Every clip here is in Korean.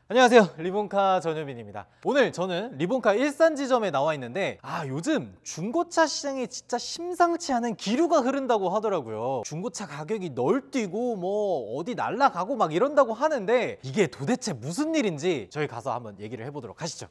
안녕하세요, 리본카 전효빈입니다. 오늘 저는 리본카 일산지점에 나와 있는데 요즘 중고차 시장에 진짜 심상치 않은 기류가 흐른다고 하더라고요. 중고차 가격이 널뛰고 뭐 어디 날아가고 막 이런다고 하는데 이게 도대체 무슨 일인지 저희 가서 한번 얘기를 해보도록 하시죠.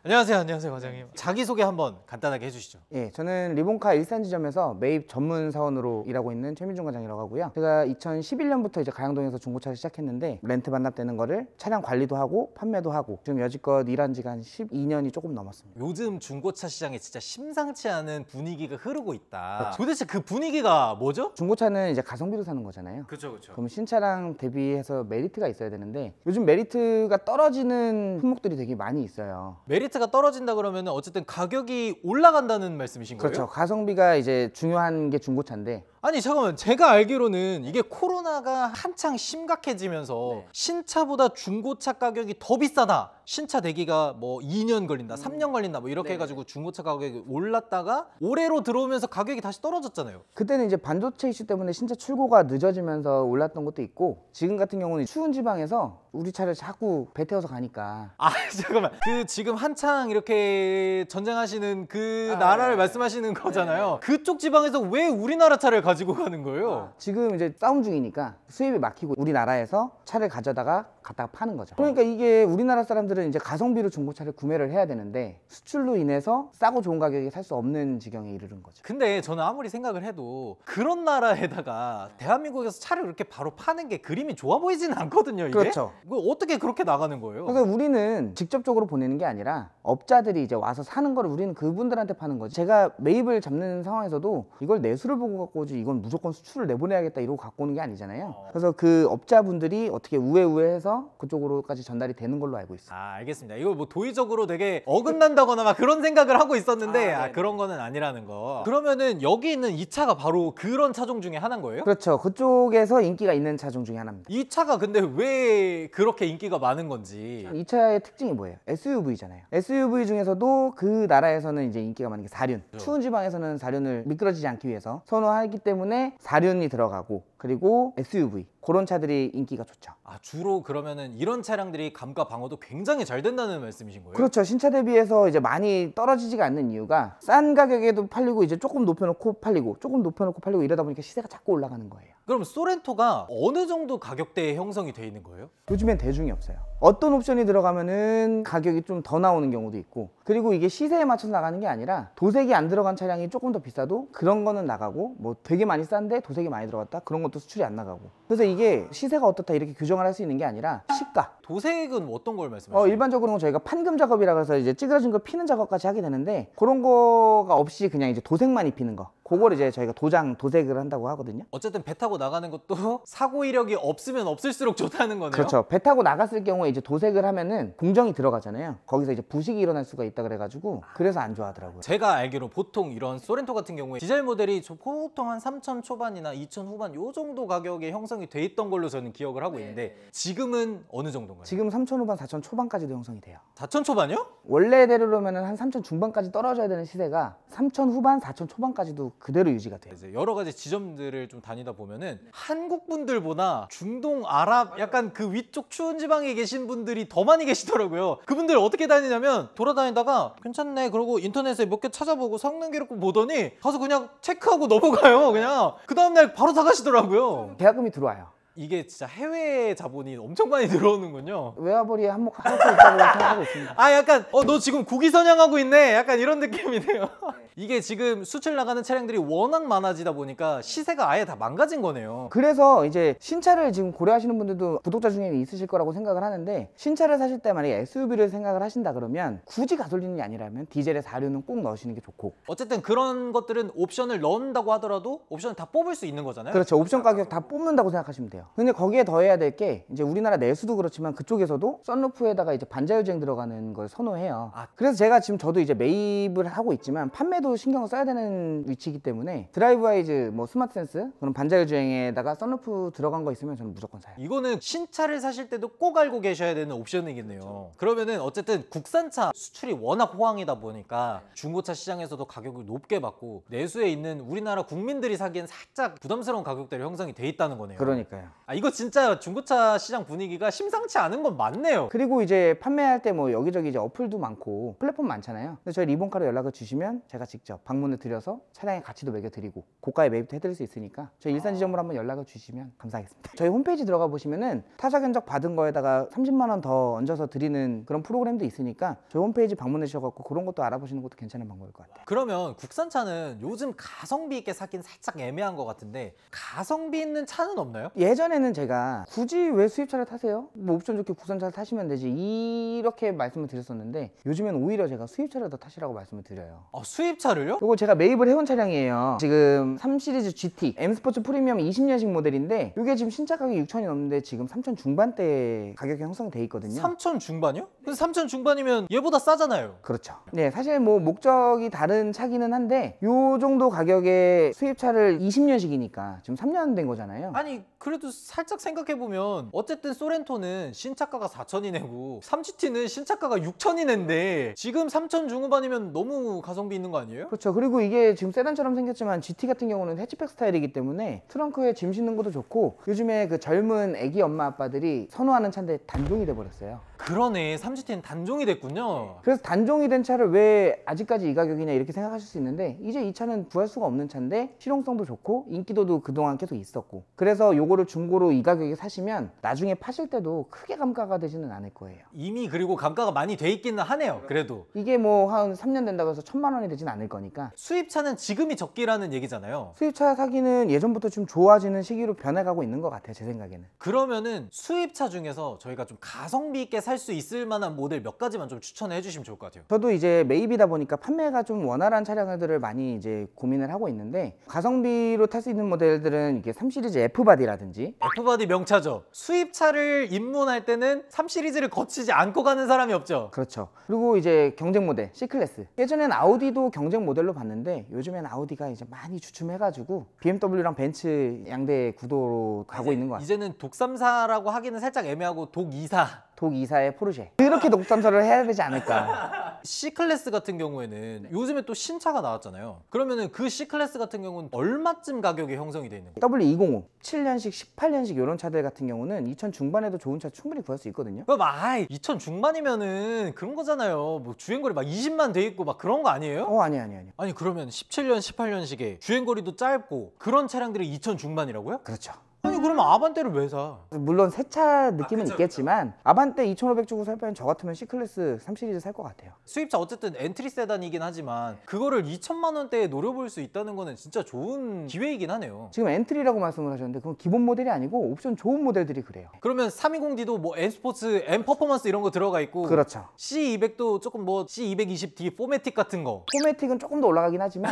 안녕하세요 과장님. 자기소개 한번 간단하게 해주시죠. 예, 저는 리본카 일산지점에서 매입 전문 사원으로 일하고 있는 최민중 과장이라고 하고요. 제가 2011년부터 이제 가양동에서 중고차를 시작했는데 렌트 반납되는 거를 차량 관리도 하고 판매도 하고 지금 여지껏 일한 지가 한 12년이 조금 넘었습니다. 요즘 중고차 시장에 진짜 심상치 않은 분위기가 흐르고 있다. 도대체 그 분위기가 뭐죠? 중고차는 이제 가성비로 사는 거잖아요. 그렇죠. 그럼 신차랑 대비해서 메리트가 있어야 되는데 요즘 메리트가 떨어지는 품목들이 되게 많이 있어요. 메리트가 떨어진다 그러면 어쨌든 가격이 올라간다는 말씀이신 거예요? 그렇죠. 가성비가 이제 중요한 게 중고차인데 아니 잠깐만, 제가 알기로는 이게 코로나가 한창 심각해지면서 신차보다 중고차 가격이 더 비싸다, 신차 대기가 뭐 2년 걸린다 3년 걸린다 뭐 이렇게 해가지고 중고차 가격이 올랐다가 올해로 들어오면서 가격이 다시 떨어졌잖아요. 그때는 이제 반도체 이슈 때문에 신차 출고가 늦어지면서 올랐던 것도 있고, 지금 같은 경우는 추운 지방에서 우리 차를 자꾸 배 태워서 가니까. 잠깐만, 그 지금 한창 이렇게 전쟁하시는 그 나라를 말씀하시는 거잖아요. 그쪽 지방에서 왜 우리나라 차를 가지고 가는 거예요? 지금 이제 싸움 중이니까 수입이 막히고 우리나라에서 차를 가져다가 갖다가 파는 거죠. 그러니까 이게 우리나라 사람들은 이제 가성비로 중고차를 구매를 해야 되는데 수출로 인해서 싸고 좋은 가격에 살 수 없는 지경에 이르는 거죠. 근데 저는 아무리 생각을 해도 그런 나라에다가 대한민국에서 차를 그렇게 바로 파는 게 그림이 좋아 보이지는 않거든요, 이게? 그렇죠. 어떻게 그렇게 나가는 거예요? 그러니까 우리는 직접적으로 보내는 게 아니라 업자들이 이제 와서 사는 거를 우리는 그분들한테 파는 거지. 제가 매입을 잡는 상황에서도 이걸 내수를 보고 갖고 오지 이건 무조건 수출을 내보내야겠다 이러고 갖고 오는 게 아니잖아요. 그래서 그 업자분들이 어떻게 우회해서 그쪽으로까지 전달이 되는 걸로 알고 있어요. 알겠습니다. 이거 뭐 도의적으로 되게 어긋난다거나 막 그런 생각을 하고 있었는데 그런 거는 아니라는 거. 그러면은 여기 있는 이 차가 바로 그런 차종 중에 하나인 거예요? 그렇죠. 그쪽에서 인기가 있는 차종 중에 하나입니다. 이 차가 근데 왜 그렇게 인기가 많은 건지. 이 차의 특징이 뭐예요? SUV잖아요. SUV 중에서도 그 나라에서는 이제 인기가 많은 게 4륜. 추운 지방에서는 4륜을 미끄러지지 않기 위해서 선호하기 때문에 4륜이 들어가고, 그리고 SUV 그런 차들이 인기가 좋죠. 주로 그러면은 이런 차량들이 감가 방어도 굉장히 잘 된다는 말씀이신 거예요? 그렇죠. 신차 대비해서 이제 많이 떨어지지가 않는 이유가 싼 가격에도 팔리고 이제 조금 높여놓고 팔리고 조금 높여놓고 팔리고 이러다 보니까 시세가 자꾸 올라가는 거예요. 그럼 소렌토가 어느 정도 가격대에 형성이 돼 있는 거예요? 요즘엔 대중이 없어요. 어떤 옵션이 들어가면은 가격이 좀 더 나오는 경우도 있고, 그리고 이게 시세에 맞춰서 나가는 게 아니라 도색이 안 들어간 차량이 조금 더 비싸도 그런 거는 나가고, 뭐 되게 많이 싼데 도색이 많이 들어갔다 그런 것도 수출이 안 나가고. 그래서 이게 시세가 어떻다 이렇게 규정을 할 수 있는 게 아니라 시가. 도색은 어떤 걸 말씀하시나요? 일반적으로는 저희가 판금 작업이라 해서 이제 찌그러진 거 피는 작업까지 하게 되는데, 그런 거가 없이 그냥 이제 도색만 입히는 거, 그걸 이제 저희가 도색을 한다고 하거든요. 어쨌든 배 타고 나가는 것도 사고 이력이 없으면 없을수록 좋다는 거네요. 그렇죠. 배 타고 나갔을 경우에 이제 도색을 하면은 공정이 들어가잖아요. 거기서 이제 부식이 일어날 수가 있다 그래가지고 그래서 안 좋아하더라고요. 제가 알기로 보통 이런 소렌토 같은 경우에 디젤 모델이 보통 한 3천 초반이나 2천 후반 요 정도 가격에 형성이 돼 있던 걸로 저는 기억을 하고 있는데 지금은 어느 정도인가요? 지금 3천 후반, 4천 초반까지도 형성이 돼요. 4천 초반이요? 원래대로라면 한 3천 중반까지 떨어져야 되는 시세가 3천 후반, 4천 초반까지도 그대로 유지가 돼요. 이제 여러 가지 지점들을 좀 다니다 보면은 한국 분들보다 중동, 아랍 약간 그 위쪽 추운 지방에 계신 분들이 더 많이 계시더라고요. 그분들 어떻게 다니냐면 돌아다니다가 괜찮네 그러고 인터넷에 몇 개 찾아보고 성능 기록부 보더니 가서 그냥 체크하고 넘어가요. 그냥 그 다음날 바로 사가시더라고요. 계약금이 들어와요. 이게 진짜 해외 자본이 엄청 많이 들어오는군요. 외화벌이에 한몫하고 있다고 생각하고 있습니다. 약간 너 지금 국위 선양하고 있네 약간 이런 느낌이네요. 이게 지금 수출 나가는 차량들이 워낙 많아지다 보니까 시세가 아예 다 망가진 거네요. 그래서 이제 신차를 지금 고려하시는 분들도 구독자 중에는 있으실 거라고 생각을 하는데, 신차를 사실 때 만약에 SUV를 생각을 하신다 그러면 굳이 가솔린이 아니라면 디젤에 4륜은 꼭 넣으시는 게 좋고. 어쨌든 그런 것들은 옵션을 넣는다고 하더라도 옵션을 다 뽑을 수 있는 거잖아요. 그렇죠. 옵션 가격 다 뽑는다고 생각하시면 돼요. 근데 거기에 더해야 될 게 이제 우리나라 내수도 그렇지만 그쪽에서도 썬루프에다가 이제 반자율주행 들어가는 걸 선호해요. 그래서 제가 지금 저도 이제 매입을 하고 있지만 판매도 판매도 신경을 써야 되는 위치이기 때문에 드라이브 와이즈, 뭐 스마트 센스, 그런 반자율 주행에다가 썬루프 들어간 거 있으면 저는 무조건 사요. 이거는 신차를 사실 때도 꼭 알고 계셔야 되는 옵션이겠네요. 그러면은 어쨌든 국산차 수출이 워낙 호황이다 보니까 중고차 시장에서도 가격을 높게 받고 내수에 있는 우리나라 국민들이 사기엔 살짝 부담스러운 가격대로 형성이 돼 있다는 거네요. 그러니까요. 아, 이거 진짜 중고차 시장 분위기가 심상치 않은 건 맞네요. 그리고 이제 판매할 때 뭐 여기저기 이제 어플도 많고 플랫폼 많잖아요. 근데 저희 리본카로 연락을 주시면 제가 직접 방문을 드려서 차량의 가치도 매겨드리고 고가에 매입도 해드릴 수 있으니까 저희 일산 지점으로 한번 연락을 주시면 감사하겠습니다. 저희 홈페이지 들어가 보시면은 타사 견적 받은 거에다가 30만 원 더 얹어서 드리는 그런 프로그램도 있으니까 저희 홈페이지 방문해 주셔갖고 그런 것도 알아보시는 것도 괜찮은 방법일 것 같아요. 그러면 국산차는 요즘 가성비 있게 사긴 살짝 애매한 것 같은데 가성비 있는 차는 없나요? 예전에는 제가 굳이 왜 수입차를 타세요? 뭐 옵션 좋게 국산차를 타시면 되지 이렇게 말씀을 드렸었는데 요즘엔 오히려 제가 수입차를 더 타시라고 말씀을 드려요. 아, 수입차를요? 요거 제가 매입을 해온 차량이에요. 지금 3 시리즈 GT M 스포츠 프리미엄 20년식 모델인데 이게 지금 신차 가격이 6천이 넘는데 지금 3천 중반대 가격이 형성돼 있거든요. 3천 중반이요? 근데 3천 중반이면 얘보다 싸잖아요. 그렇죠. 네, 사실 뭐 목적이 다른 차기는 한데 요 정도 가격의 수입차를 20년식이니까 지금 3년 된 거잖아요. 아니 그래도 살짝 생각해보면 어쨌든 소렌토는 신차가가 4천이 내고 3GT는 신차가가 6천이 낸데 지금 3천 중후반이면 너무 가성비 있는 거 아니에요? 그렇죠. 그리고 이게 지금 세단처럼 생겼지만 GT 같은 경우는 해치백 스타일이기 때문에 트렁크에 짐 싣는 것도 좋고 요즘에 그 젊은 애기 엄마 아빠들이 선호하는 차인데 단종이 돼버렸어요. 그러네, 3GT는 단종이 됐군요. 그래서 단종이 된 차를 왜 아직까지 이 가격이냐 이렇게 생각하실 수 있는데 이제 이 차는 구할 수가 없는 차인데 실용성도 좋고 인기도도 그동안 계속 있었고 그래서 요거를 중고로 이 가격에 사시면 나중에 파실 때도 크게 감가가 되지는 않을 거예요. 이미 그리고 감가가 많이 돼 있기는 하네요. 그래도 이게 뭐 한 3년 된다고 해서 1,000만 원이 되진 않을 거니까 수입차는 지금이 적기라는 얘기잖아요. 수입차 사기는 예전부터 좀 좋아지는 시기로 변해가고 있는 것 같아요. 제 생각에는. 그러면은 수입차 중에서 저희가 좀 가성비 있게 살 수 있을 만한 모델 몇 가지만 좀 추천해 주시면 좋을 것 같아요. 저도 이제 매입이다 보니까 판매가 좀 원활한 차량들을 많이 이제 고민을 하고 있는데 가성비로 탈 수 있는 모델들은 이게 3 시리즈 F바디라든지 F바디 명차죠. 수입차를 입문할 때는 3 시리즈를 거치지 않고 가는 사람이 없죠. 그렇죠. 그리고 이제 경쟁 모델 C클래스. 예전엔 아우디도 경쟁 모델로 봤는데 요즘엔 아우디가 이제 많이 주춤해가지고 BMW랑 벤츠 양대 구도로 가고 있는 것 같아요. 이제는 독3사라고 하기는 살짝 애매하고 독2사. 독2사의 포르쉐. 이렇게 독삼사를 해야 되지 않을까. C클래스 같은 경우에는 요즘에 또 신차가 나왔잖아요. 그러면은 그 C클래스 같은 경우는 얼마쯤 가격이 형성이 돼 있는 거예요? W205, 7년식, 18년식 이런 차들 같은 경우는 2천 중반에도 좋은 차 충분히 구할 수 있거든요. 그럼 2천 중반이면은 그런 거잖아요. 뭐 주행거리 막 20만 돼 있고 막 그런 거 아니에요? 아니. 아니 그러면 17년, 18년식에 주행거리도 짧고 그런 차량들이 2천 중반이라고요? 그렇죠. 아니 그러면 아반떼를 왜 사? 물론 새 차 느낌은 있겠지만 아반떼 2,500 주고 살 바엔 저 같으면 C클래스 3 시리즈 살 것 같아요. 수입차 어쨌든 엔트리 세단이긴 하지만 그거를 2천만 원대에 노려볼 수 있다는 거는 진짜 좋은 기회이긴 하네요. 지금 엔트리라고 말씀을 하셨는데 그건 기본 모델이 아니고 옵션 좋은 모델들이 그래요. 그러면 320D도 뭐 N스포츠, N퍼포먼스 이런 거 들어가 있고 그렇죠. C200도 조금 뭐 C220D 포매틱 같은 거. 포매틱은 조금 더 올라가긴 하지만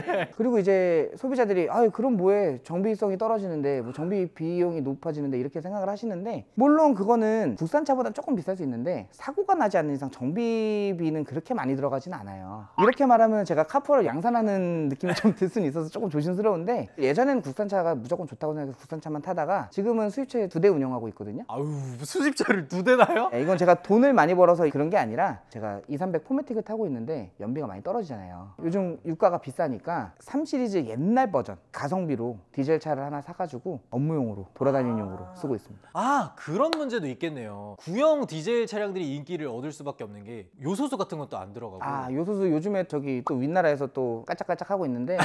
네. 그리고 이제 소비자들이 아유 그럼 뭐해 정비성이 떨어지는데 뭐 정비 비용이 높아지는데 이렇게 생각을 하시는데 물론 그거는 국산차보다 조금 비쌀 수 있는데 사고가 나지 않는 이상 정비비는 그렇게 많이 들어가진 않아요. 이렇게 말하면 제가 카푸어를 양산하는 느낌이 좀 들 수는 있어서 조금 조심스러운데 예전에는 국산차가 무조건 좋다고 생각해서 국산차만 타다가 지금은 수입차 2대 운영하고 있거든요. 아유 수입차를 2대나요? 이건 제가 돈을 많이 벌어서 그런 게 아니라 제가 2300 포매틱을 타고 있는데 연비가 많이 떨어지잖아요. 요즘 유가가 비싸니까 3 시리즈 옛날 버전 가성비로 디젤 차를 하나 사가지고 업무용으로 돌아다니는 용으로 쓰고 있습니다. 그런 문제도 있겠네요. 구형 디젤 차량들이 인기를 얻을 수밖에 없는 게 요소수 같은 것도 안 들어가고. 요소수 요즘에 저기 또 윗나라에서 또 깔짝깔짝 하고 있는데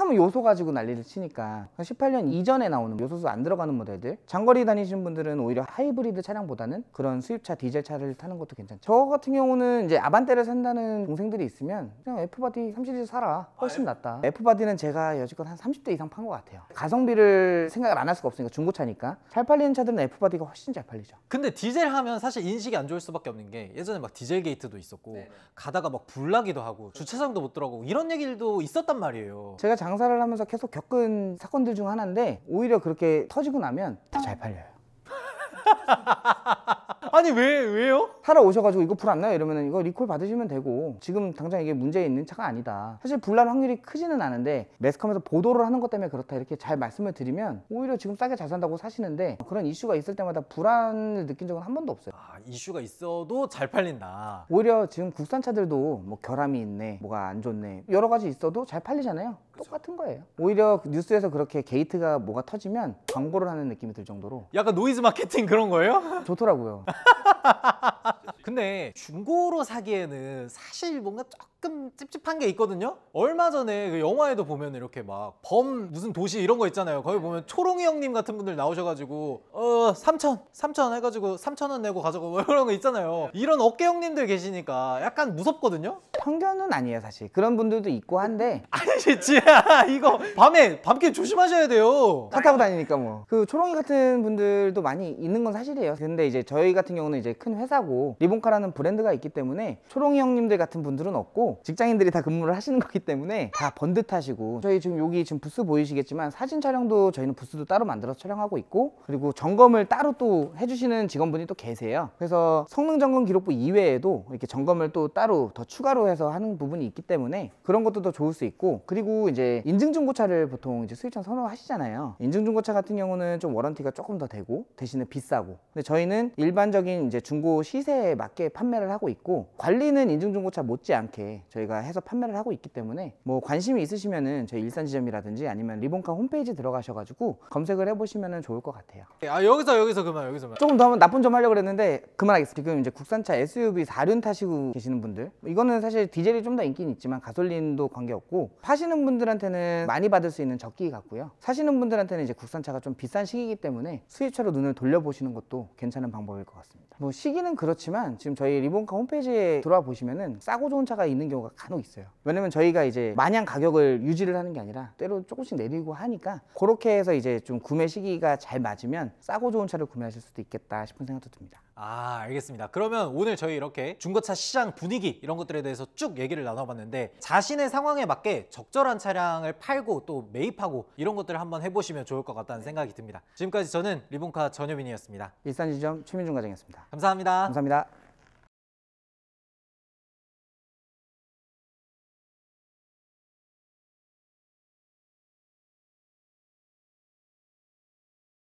하면 요소 가지고 난리를 치니까 18년 이전에 나오는 요소수 안 들어가는 모델들 장거리 다니시는 분들은 오히려 하이브리드 차량보다는 그런 수입차 디젤 차를 타는 것도 괜찮죠. 저 같은 경우는 이제 아반떼를 산다는 동생들이 있으면 그냥 F바디 3 시리즈 사라 훨씬 낫다. F바디는 제가 여지껏 한 30대 이상 판 것 같아요. 가성비를 생각을 안 할 수가 없으니까 중고차니까 잘 팔리는 차들은 F바디가 훨씬 잘 팔리죠. 근데 디젤 하면 사실 인식이 안 좋을 수밖에 없는 게 예전에 막 디젤 게이트도 있었고 가다가 막 불나기도 하고 주차장도 못 들어가고 이런 얘기들도 있었단 말이에요. 제가 장사를 하면서 계속 겪은 사건들 중 하나인데 오히려 그렇게 터지고 나면 더 잘 팔려요. 아니 왜 왜요? 사러 오셔가지고 이거 불 안 나요 이러면은 이거 리콜 받으시면 되고 지금 당장 이게 문제 있는 차가 아니다. 사실 불날 확률이 크지는 않은데 매스컴에서 보도를 하는 것 때문에 그렇다 이렇게 잘 말씀을 드리면 오히려 지금 싸게 잘 산다고 사시는데 그런 이슈가 있을 때마다 불안을 느낀 적은 한 번도 없어요. 아, 이슈가 있어도 잘 팔린다. 오히려 지금 국산차들도 뭐 결함이 있네, 뭐가 안 좋네, 여러 가지 있어도 잘 팔리잖아요. 똑같은 거예요. 오히려 뉴스에서 그렇게 게이트가 뭐가 터지면 광고를 하는 느낌이 들 정도로 약간 노이즈 마케팅 그런 거예요? 좋더라고요. 근데 중고로 사기에는 사실 뭔가 조금 찝찝한 게 있거든요. 얼마 전에 그 영화에도 보면 이렇게 막 범 무슨 도시 이런 거 있잖아요. 거기 보면 초롱이 형님 같은 분들 나오셔가지고 3천 해가지고 3,000원 내고 가져가 뭐 이런 거 있잖아요. 이런 어깨 형님들 계시니까 약간 무섭거든요. 편견은 아니에요 사실. 그런 분들도 있고 한데 아니 진짜 이거 밤길 조심하셔야 돼요. 차 타고 다니니까 뭐 그 초롱이 같은 분들도 많이 있는 건 사실이에요. 근데 이제 저희 같은 경우는 이제 큰 회사고 리본카라는 브랜드가 있기 때문에 초롱이 형님들 같은 분들은 없고 직장인들이 다 근무를 하시는 거기 때문에 다 번듯하시고 저희 지금 여기 지금 부스 보이시겠지만 사진 촬영도 저희는 부스도 따로 만들어서 촬영하고 있고 그리고 점검을 따로 또 해주시는 직원분이 또 계세요. 그래서 성능 점검 기록부 이외에도 이렇게 점검을 또 따로 더 추가로 해서 하는 부분이 있기 때문에 그런 것도 더 좋을 수 있고 그리고 이제 인증중고차를 보통 이제 수입차 선호하시잖아요. 인증중고차 같은 경우는 좀 워런티가 조금 더 되고 대신에 비싸고 근데 저희는 일반적인 이제 중고 시세에 맞게 판매를 하고 있고 관리는 인증중고차 못지않게 저희가 해서 판매를 하고 있기 때문에 뭐 관심이 있으시면은 저희 일산지점이라든지 아니면 리본카 홈페이지 들어가셔가지고 검색을 해보시면은 좋을 것 같아요. 아 여기서 그만. 조금 더 하면 나쁜 점 하려고 그랬는데 그만하겠습니다. 지금 이제 국산차 SUV 4륜 타시고 계시는 분들 이거는 사실 디젤이 좀 더 인기는 있지만 가솔린도 관계없고 파시는 분들한테는 많이 받을 수 있는 적기 같고요. 사시는 분들한테는 이제 국산차가 좀 비싼 시기이기 때문에 수입차로 눈을 돌려보시는 것도 괜찮은 방법일 것 같습니다. 뭐 시기는 그렇지만 지금 저희 리본카 홈페이지에 들어와 보시면은 싸고 좋은 차가 있는 경우가 간혹 있어요. 왜냐면 저희가 이제 마냥 가격을 유지를 하는 게 아니라 때로 조금씩 내리고 하니까 그렇게 해서 이제 좀 구매 시기가 잘 맞으면 싸고 좋은 차를 구매하실 수도 있겠다 싶은 생각도 듭니다. 아 알겠습니다. 그러면 오늘 저희 이렇게 중고차 시장 분위기 이런 것들에 대해서 쭉 얘기를 나눠봤는데 자신의 상황에 맞게 적절한 차량을 팔고 또 매입하고 이런 것들을 한번 해보시면 좋을 것 같다는 생각이 듭니다. 지금까지 저는 리본카 전효빈이었습니다. 일산지점 최민중 과장이었습니다. 감사합니다. 감사합니다.